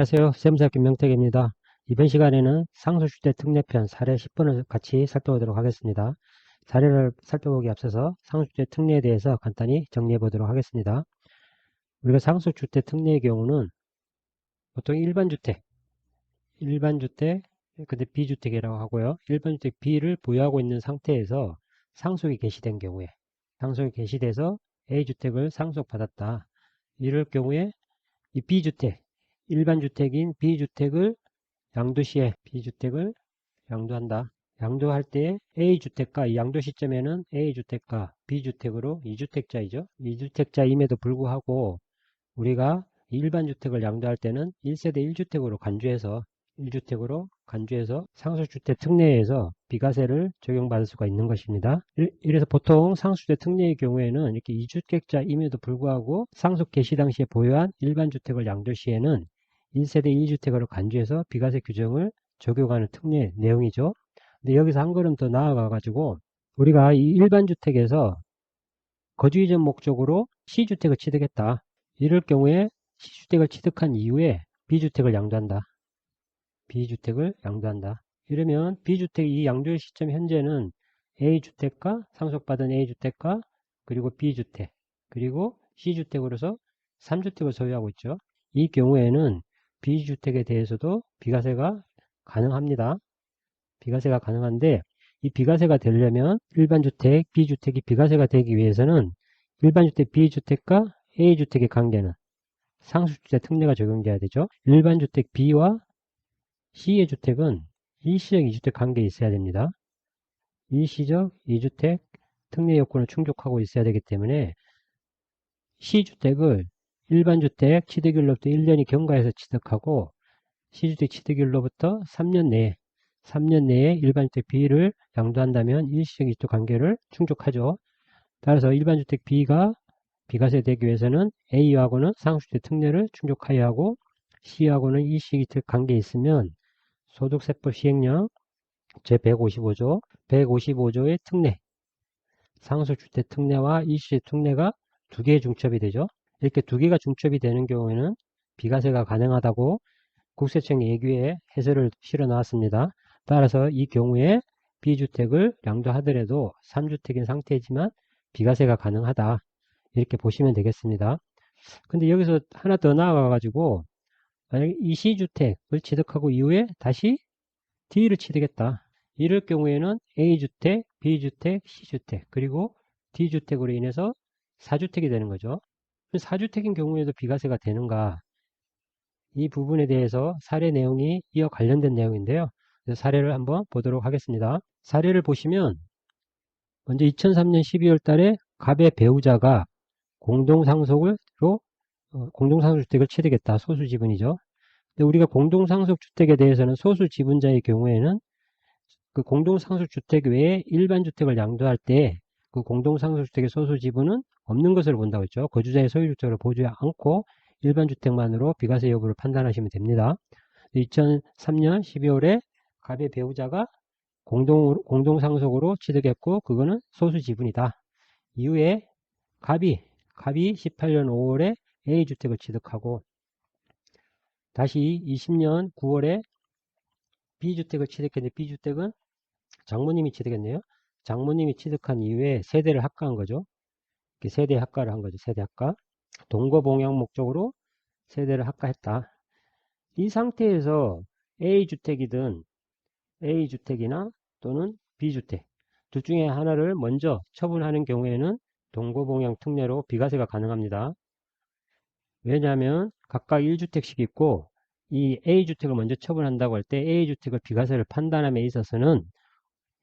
안녕하세요. 세무사 김명택입니다. 이번 시간에는 상속주택 특례편 사례 10번을 같이 살펴보도록 하겠습니다. 사례를 살펴보기 앞서서 상속주택 특례에 대해서 간단히 정리해 보도록 하겠습니다. 우리가 상속주택 특례의 경우는 보통 일반주택, 근데 B주택이라고 하고요. 일반주택 B를 보유하고 있는 상태에서 상속이 개시된 경우에, 상속이 개시돼서 A주택을 상속받았다. 이럴 경우에 이 B주택, 일반주택인 B주택을 양도시에 B주택을 양도한다. 양도할 때 A주택과 이 양도 시점에는 A주택과 B주택으로 2주택자이죠. 2주택자임에도 불구하고 우리가 일반주택을 양도할 때는 1세대 1주택으로 간주해서 상속주택 특례에서 비과세를 적용받을 수가 있는 것입니다. 이래서 보통 상속주택 특례의 경우에는 이렇게 2주택자임에도 불구하고 상속 개시 당시에 보유한 일반주택을 양도 시에는 1세대 1주택으로 간주해서 비과세 규정을 적용하는 특례 내용이죠. 근데 여기서 한 걸음 더 나아가 가지고 우리가 이 일반주택에서 거주 이전 목적으로 C주택을 취득했다. 이럴 경우에 C주택을 취득한 이후에 B주택을 양도한다. 이러면 B주택 이 양도의 시점 현재는 A주택과 상속받은 A주택과 그리고 B주택 그리고 C주택으로서 3주택을 소유하고 있죠. 이 경우에는 B주택에 대해서도 비과세가 가능합니다. 비과세가 가능한데 이 비과세가 되려면 일반주택 B주택이 비과세가 되기 위해서는 일반주택 B주택과 A주택의 관계는 상속주택 특례가 적용돼야 되죠. 일반주택 B와 C의 주택은 일시적 2주택 관계에 있어야 됩니다. 일시적 2주택 특례 요건을 충족하고 있어야 되기 때문에 C주택을 일반주택 취득일로부터 1년이 경과해서 취득하고 C주택 취득일로부터 3년 내에 일반주택 B를 양도한다면 일시적 2주택 관계를 충족하죠. 따라서 일반주택 B가 비과세 되기 위해서는 A하고는 상속주택 특례를 충족하여야 하고 C하고는 일시적 2주택 관계에 있으면 소득세법 시행령 제155조의 특례, 상속주택 특례와 일시적 특례가 두 개의 중첩이 되죠. 이렇게 두 개가 중첩이 되는 경우에는 비과세가 가능하다고 국세청 예규에 해설을 실어 나왔습니다. 따라서 이 경우에 B주택을 양도하더라도 3주택인 상태이지만 비과세가 가능하다. 이렇게 보시면 되겠습니다. 근데 여기서 하나 더 나아가 가지고 만약에 이 C주택을 취득하고 이후에 다시 D를 취득했다. 이럴 경우에는 A주택, B주택, C주택, 그리고 D주택으로 인해서 4주택이 되는 거죠. 4주택인 경우에도 비과세가 되는가? 이 부분에 대해서 사례 내용이 이어 관련된 내용인데요. 사례를 한번 보도록 하겠습니다. 사례를 보시면 먼저 2003년 12월 달에 갑의 배우자가 공동상속주택을 취득했다. 소수지분이죠. 근데 우리가 공동상속주택에 대해서는 소수지분자의 경우에는 그 공동상속주택 외에 일반주택을 양도할 때 그 공동상속주택의 소수지분은 없는 것으로 본다고 했죠. 거주자의 소유주택을 보지 않고 일반주택만으로 비과세 여부를 판단하시면 됩니다. 2003년 12월에 갑의 배우자가 공동상속으로 취득했고 그거는 소수지분이다. 이후에 갑이 18년 5월에 A주택을 취득하고 다시 20년 9월에 B주택을 취득했는데 B주택은 장모님이 취득했네요. 장모님이 취득한 이후에 세대를 합가한 거죠. 세대 합가를 한 거죠. 세대 합가. 동거봉양 목적으로 세대를 합가했다. 이 상태에서 A주택이나 또는 B주택 둘 중에 하나를 먼저 처분하는 경우에는 동거봉양 특례로 비과세가 가능합니다. 왜냐하면 각각 1주택씩 있고 이 A주택을 먼저 처분한다고 할 때 A주택을 비과세를 판단함에 있어서는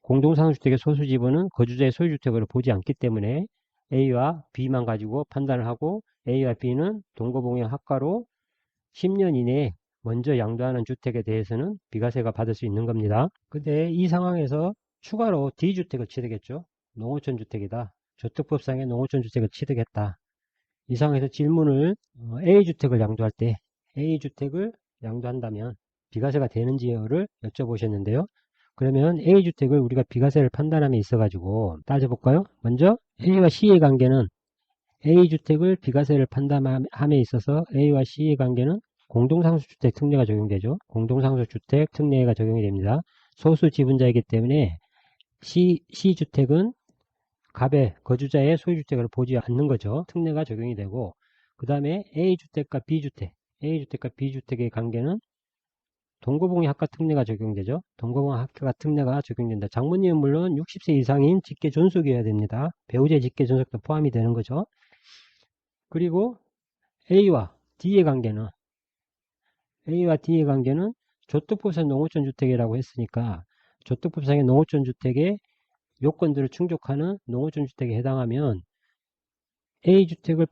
공동상속주택의 소수지분은 거주자의 소유주택으로 보지 않기 때문에 A와 B만 가지고 판단을 하고 A와 B는 동거봉양 합가로 10년 이내에 먼저 양도하는 주택에 대해서는 비과세가 받을 수 있는 겁니다. 근데 이 상황에서 추가로 D주택을 취득했죠. 농어촌주택이다. 저특법상의 농어촌주택을 취득했다. 이 상황에서 질문을 A주택을 양도할 때 A주택을 양도한다면 비과세가 되는지 여부를 여쭤보셨는데요. 그러면 A주택을 우리가 비과세를 판단함에 있어가지고 따져볼까요? 먼저 A와 C의 관계는 A주택을 비과세를 판단함에 있어서 A와 C의 관계는 공동상속주택 특례가 적용되죠. 공동상속주택 특례가 적용이 됩니다. 소수 지분자이기 때문에 C주택은 갑의 거주자의 소유주택을 보지 않는 거죠. 특례가 적용이 되고, 그 다음에 A주택과 B주택의 관계는 동거봉양학과 특례가 적용되죠. 동거봉양학과 특례가 적용된다. 장모님은 물론 60세 이상인 직계존속이어야 됩니다. 배우자의 직계존속도 포함이 되는 거죠. 그리고 A와 D의 관계는 조특법상 농어촌주택이라고 했으니까 조특법상의 농어촌주택의 요건들을 충족하는 농어촌주택에 해당하면 A주택을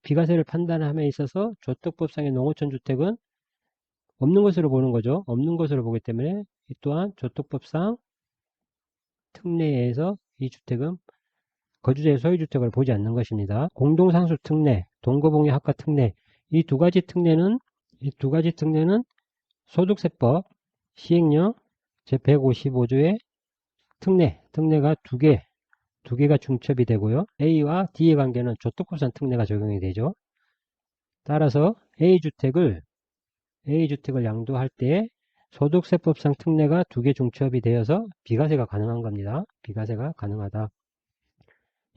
비과세를 판단함에 있어서 조특법상의 농어촌주택은 없는 것으로 보는 거죠. 없는 것으로 보기 때문에 이 또한 조특법상 특례에서 이 주택은 거주자의 소유주택을 보지 않는 것입니다. 공동상속 특례, 동거봉양학과 특례, 이 두 가지 특례는 소득세법 시행령 제155조의 특례가 두 개가 중첩이 되고요. A와 D의 관계는 조특법상 특례가 적용이 되죠. 따라서 A주택을 양도할 때 소득세법상 특례가 두 개 중첩이 되어서 비과세가 가능한 겁니다. 비과세가 가능하다.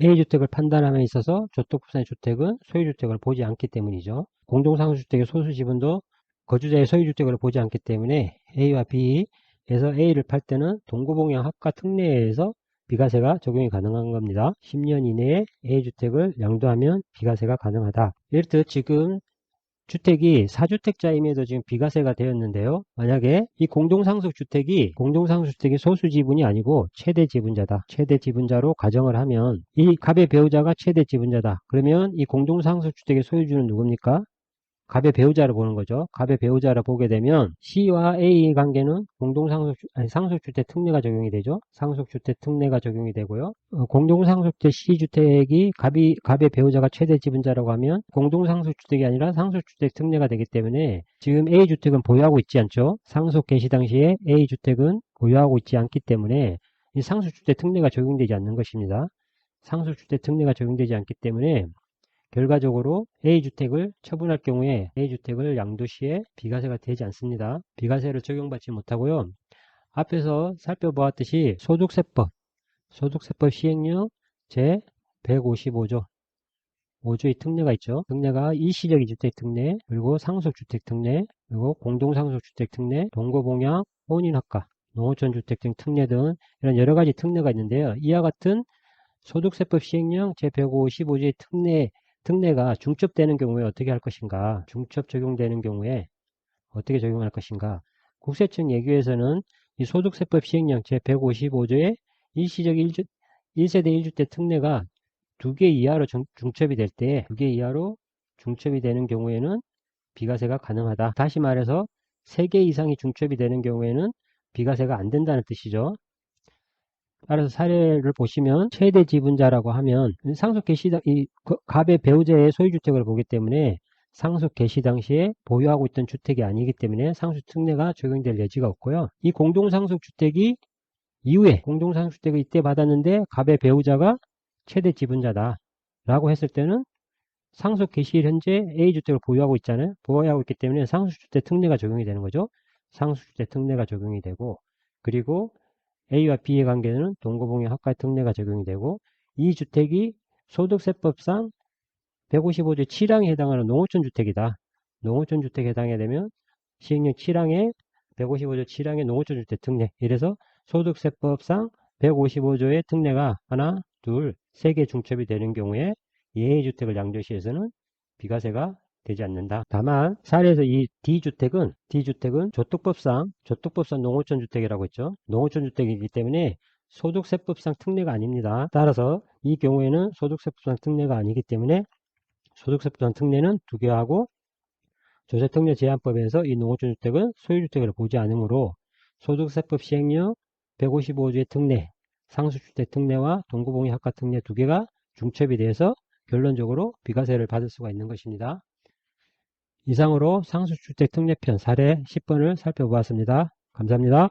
A주택을 판단함에 있어서 조특법상의 주택은 소유주택을 보지 않기 때문이죠. 공동상속주택의 소수지분도 거주자의 소유주택을 보지 않기 때문에 A와 B에서 A를 팔 때는 동거봉양학과 특례에 의해서 비과세가 적용이 가능한 겁니다. 10년 이내에 A주택을 양도하면 비과세가 가능하다. 예를 들어 지금 주택이 4주택자임에도 지금 비과세가 되었는데요. 만약에 이 공동상속주택이 소수지분이 아니고 최대 지분자로 가정을 하면 이 갑의 배우자가 최대 지분자다. 그러면 이 공동상속주택의 소유주는 누굽니까? 갑의 배우자를 보는 거죠. 갑의 배우자를 보게 되면 C와 A의 관계는 상속주택 특례가 적용이 되죠. 상속주택 특례가 적용이 되고요. 공동상속주택 C주택이 갑의 배우자가 최대 지분자라고 하면 공동상속주택이 아니라 상속주택 특례가 되기 때문에 지금 A주택은 보유하고 있지 않죠. 상속 개시 당시에 A주택은 보유하고 있지 않기 때문에 이 상속주택 특례가 적용되지 않는 것입니다. 상속주택 특례가 적용되지 않기 때문에 결과적으로 A주택을 처분할 경우에 A주택을 양도 시에 비과세가 되지 않습니다. 비과세를 적용받지 못하고요. 앞에서 살펴보았듯이 소득세법 시행령 제155조 5조의 특례가 있죠. 특례가 일시적 이주택 특례, 그리고 상속주택 특례, 그리고 공동상속주택 특례, 동거봉양, 혼인학과, 농어촌주택 등 특례 등 이런 여러가지 특례가 있는데요. 이와 같은 소득세법 시행령 제155조의 특례가 중첩되는 경우에 어떻게 할 것인가? 중첩 적용되는 경우에 어떻게 적용할 것인가? 국세청 예규에서는 이 소득세법 시행령 제155조의 일시적 1세대 1주택 특례가 2개 이하로 중첩이 될 때, 2개 이하로 중첩이 되는 경우에는 비과세가 가능하다. 다시 말해서 3개 이상이 중첩이 되는 경우에는 비과세가 안 된다는 뜻이죠. 따라서 사례를 보시면 최대 지분자라고 하면 상속 개시 갑의 배우자의 소유주택을 보기 때문에 상속 개시 당시에 보유하고 있던 주택이 아니기 때문에 상속 특례가 적용될 여지가 없고요. 이 공동상속주택이 이후에 공동상속주택을 이때 받았는데 갑의 배우자가 최대 지분자다 라고 했을 때는 상속 개시일 현재 A주택을 보유하고 있잖아요. 보유하고 있기 때문에 상속주택 특례가 적용이 되는 거죠. 상속주택 특례가 적용이 되고, 그리고 A와 B의 관계는 동거봉양 학과 특례가 적용이 되고, 이 주택이 소득세법상 155조 7항에 해당하는 농어촌주택이다. 농어촌주택에 해당이 되면 시행령 7항에 155조 7항의 농어촌주택 특례. 이래서 소득세법상 155조의 특례가 하나, 둘, 세 개 중첩이 되는 경우에 A주택을 양도시에서는 비과세가 되지 않는다. 다만 사례에서 이 D주택은 조특법상 농어촌주택이라고 했죠. 농어촌주택이기 때문에 소득세법상 특례가 아닙니다. 따라서 이 경우에는 소득세법상 특례가 아니기 때문에 소득세법상 특례는 두 개 하고 조세특례 제한법에서 이 농어촌주택은 소유주택을 보지 않으므로 소득세법 시행령 155조의 특례, 상속주택 특례와 동거봉양학과 특례 두 개가 중첩이 돼서 결론적으로 비과세를 받을 수가 있는 것입니다. 이상으로 상속주택 특례편 사례 10번을 살펴보았습니다. 감사합니다.